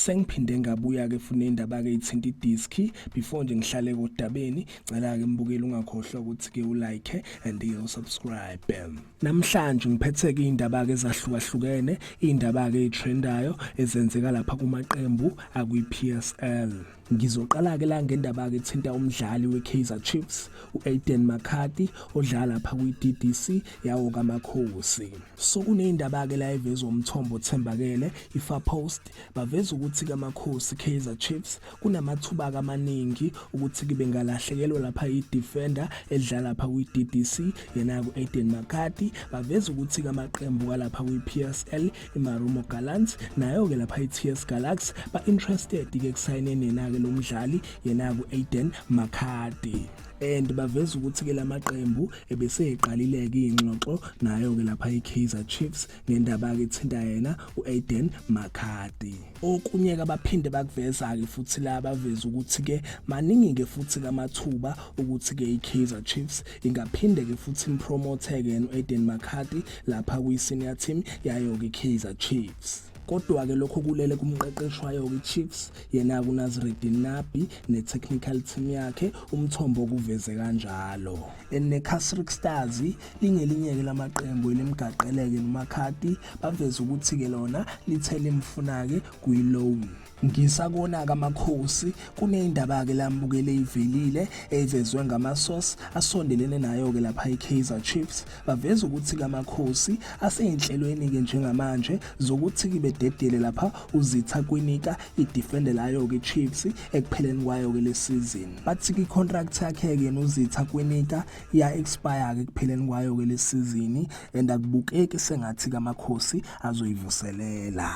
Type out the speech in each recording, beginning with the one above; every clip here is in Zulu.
sengiphinde ngabuya ke fune indaba ke ithinta idisk before nje ngihlale kodabeni cela ke mbukeli ungakhohlwa ukuthi ke ulike and usubscribe. Namhlanje ngiphethe ke indaba ke ezahlukahlukene, indaba ke ezitrendayo ezenzeka lapha kumaqembu akwi-PSL. Ngizoqala ke la ngendaba ke ethinta umdlali weKaizer Chiefs uAiden McCarthy odlala lapha kwiDDC yawo kaMakhosi. So kuneyindaba ke la evezwe umthombo othembakele iFar Post baveza ukuthi kaMakhosi Kaizer Chiefs kunamathuba amaningi ukuthi kube ngalahlekelwa lapha idefender edlala lapha kwiDDC yena uAiden McCarthy. Baveza ukuthi kamaqembu kalapha kwiPSL iMarumo Gallants nayo ke lapha iTS Galaxy ba interested ke kusayinene yena lo mdlali yena uAiden McCarthy. And baveza ukuthi ke lamaqembu ebese eqalile ke ingxoxo nayo ke lapha iKaizer Chiefs ngendaba ke ethinta yena uAiden McCarthy. Okunye ke abaphinde bakuveza ke futhi la baveza ukuthi ke maningi ke futhi kamathuba ukuthi ke iKaizer Chiefs ingaphinde ke futhi impromote ke uAiden McCarthy lapha kwi-senior team yayo ke Kaizer Chiefs. Kodwa ke lokho kulele kumqeqeshwayo ke Chiefs yena kuNazreddin Nabi netechnical team yakhe umthombo kuveze kanjalo. NeCasric Stars lingelinye ke lamaqembu elimgaqeleke noMcCarthy baveza ukuthi ke lona lithele imfuna ke kuyiloan. Ngisakona kaMakhosi kuneyindaba ke lambukele ivelile evezwe ngamasource asondelene nayo ke lapha iKaizer Chiefs. Baveza ukuthi kaMakhosi aseyinhlelweni ke njengamanje zokuthi kibe dedele lapha uzitha kwinika idefender layo ke Chiefs ekupheleni kwayo ke lesizini. Bathi ke contract yakhe ke nozitha kwinika ya expire ke kupheleni kwayo ke lesizini and akubukeki sengathi kaMakhosi azoyivuselela.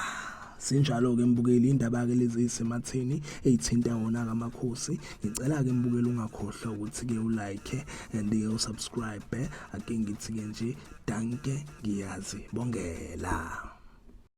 Sinjalo ke mbukeli indaba ke lezi isematheni ezithinta wona kaMakhosi. Ngicela ke mbukeli ungakhohlwa ukuthi ke ulike and usubscribe. Ake ngithi ke nje danke ngiyazi bongela.